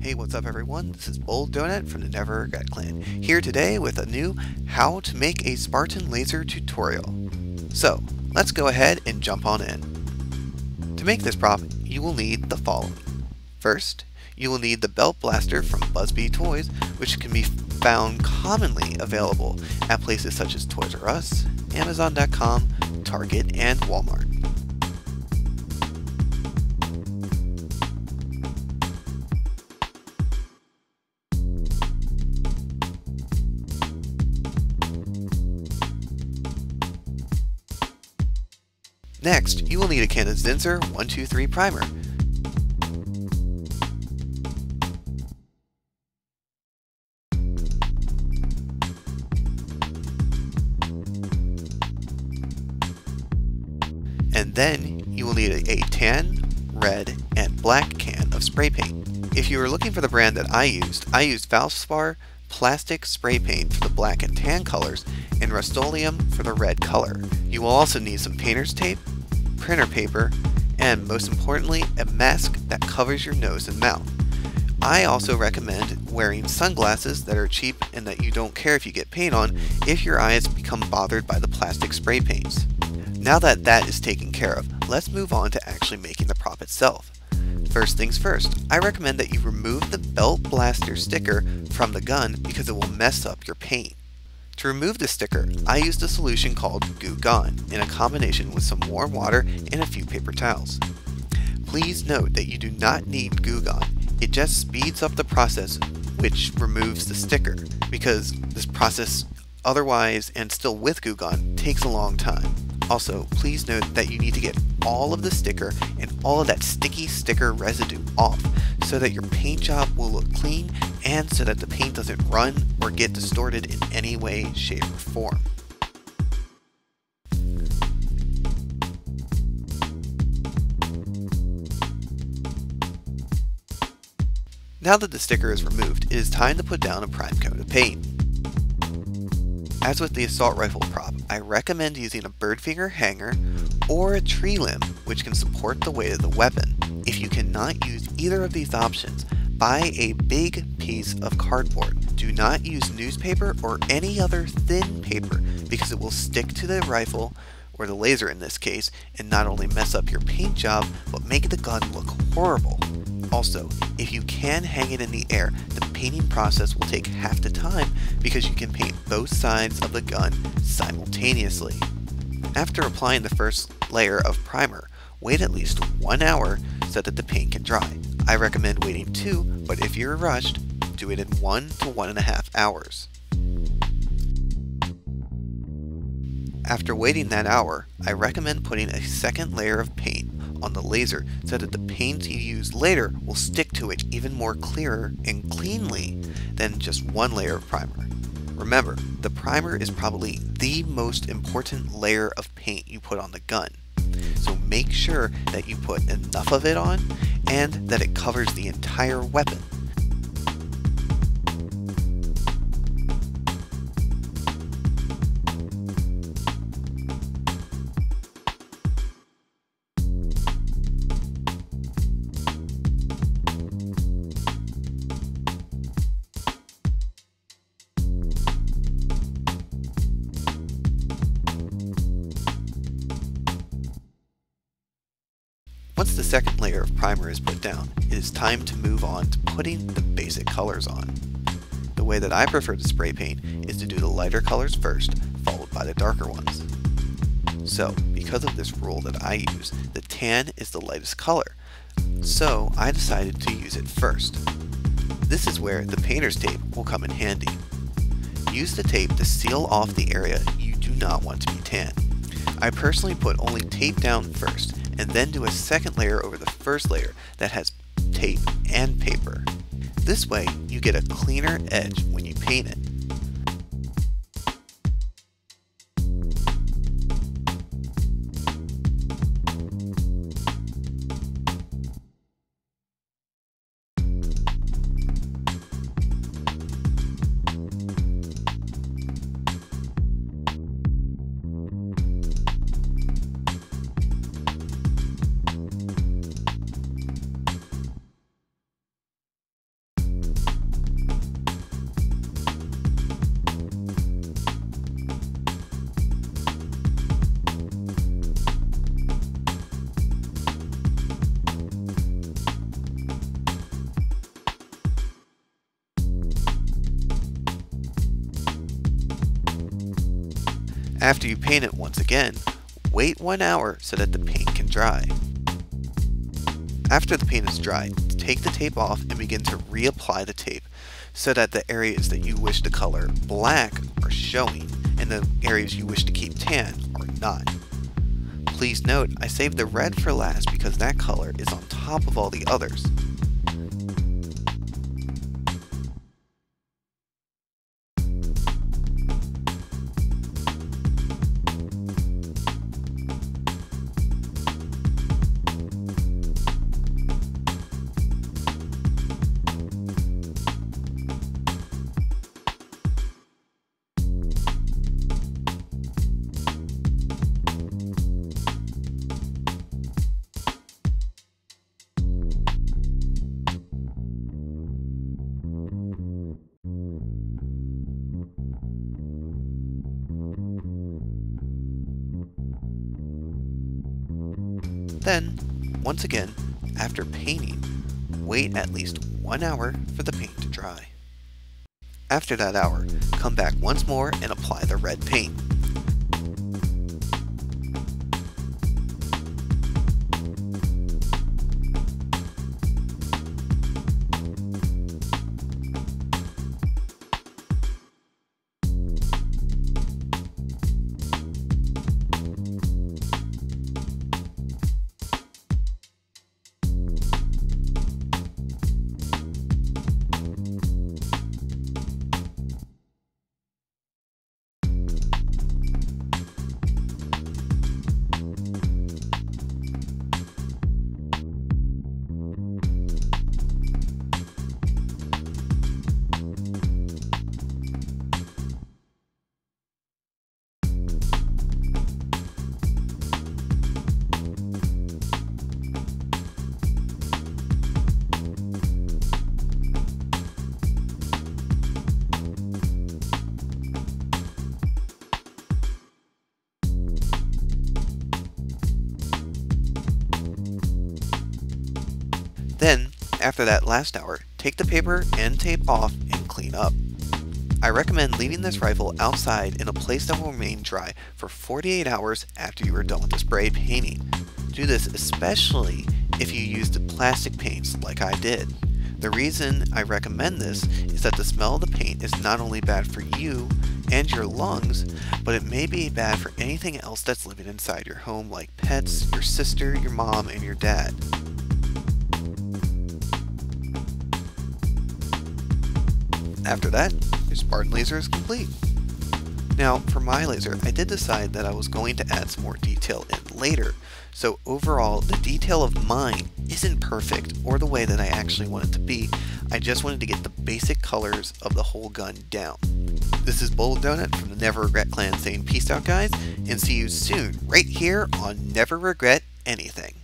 Hey, what's up everyone? This is Bold Donut from the Never Regret Clan, here today with a new how to make a Spartan laser tutorial. So, let's go ahead and jump on in. To make this prop, you will need the following. First, you will need the belt blaster from Busby Toys, which can be found commonly available at places such as Toys R Us, Amazon.com, Target, and Walmart. Next, you will need a Canon Zinsser 123 primer. And then you will need a tan, red, and black can of spray paint. If you are looking for the brand that I used Valspar plastic spray paint for the black and tan colors and Rust-Oleum for the red color. You will also need some painter's tape, printer paper, and most importantly, a mask that covers your nose and mouth. I also recommend wearing sunglasses that are cheap and that you don't care if you get paint on if your eyes become bothered by the plastic spray paints. Now that that is taken care of, let's move on to actually making the prop itself. First things first, I recommend that you remove the belt blaster sticker from the gun because it will mess up your paint. To remove the sticker, I used a solution called Goo Gone in a combination with some warm water and a few paper towels. Please note that you do not need Goo Gone. It just speeds up the process which removes the sticker, because this process otherwise and still with Goo Gone takes a long time. Also, please note that you need to get all of the sticker and all of that sticky sticker residue off so that your paint job will look clean and so that the paint doesn't run or get distorted in any way, shape, or form. Now that the sticker is removed, it is time to put down a prime coat of paint. As with the assault rifle prop, I recommend using a bird finger hanger or a tree limb which can support the weight of the weapon. If you cannot use either of these options, buy a big piece of cardboard. Do not use newspaper or any other thin paper because it will stick to the rifle, or the laser in this case, and not only mess up your paint job, but make the gun look horrible. Also, if you can hang it in the air, the painting process will take half the time because you can paint both sides of the gun simultaneously. After applying the first layer of primer, wait at least 1 hour so that the paint can dry. I recommend waiting 2, but if you're rushed, do it in 1 to 1.5 hours. After waiting that hour, I recommend putting a second layer of paint on the laser so that the paint you use later will stick to it even more clearer and cleanly than just one layer of primer. Remember, the primer is probably the most important layer of paint you put on the gun, so make sure that you put enough of it on and that it covers the entire weapon. Once the second layer of primer is put down, it is time to move on to putting the basic colors on. The way that I prefer to spray paint is to do the lighter colors first, followed by the darker ones. So, because of this rule that I use, the tan is the lightest color, so I decided to use it first. This is where the painter's tape will come in handy. Use the tape to seal off the area you do not want to be tan. I personally put only tape down first, and then do a second layer over the first layer that has tape and paper. This way, you get a cleaner edge when you paint it. After you paint it once again, wait 1 hour so that the paint can dry. After the paint is dry, take the tape off and begin to reapply the tape so that the areas that you wish to color black are showing and the areas you wish to keep tan are not. Please note, I saved the red for last because that color is on top of all the others. Then, once again, after painting, wait at least 1 hour for the paint to dry. After that hour, come back once more and apply the red paint. Then, after that last hour, take the paper and tape off and clean up. I recommend leaving this rifle outside in a place that will remain dry for 48 hours after you are done with the spray painting. Do this especially if you used plastic paints like I did. The reason I recommend this is that the smell of the paint is not only bad for you and your lungs, but it may be bad for anything else that's living inside your home like pets, your sister, your mom, and your dad. After that, your Spartan laser is complete. Now, for my laser, I did decide that I was going to add some more detail in later, so overall, the detail of mine isn't perfect or the way that I actually want it to be. I just wanted to get the basic colors of the whole gun down. This is Bold Donut from the Never Regret Clan saying peace out, guys, and see you soon right here on Never Regret Anything.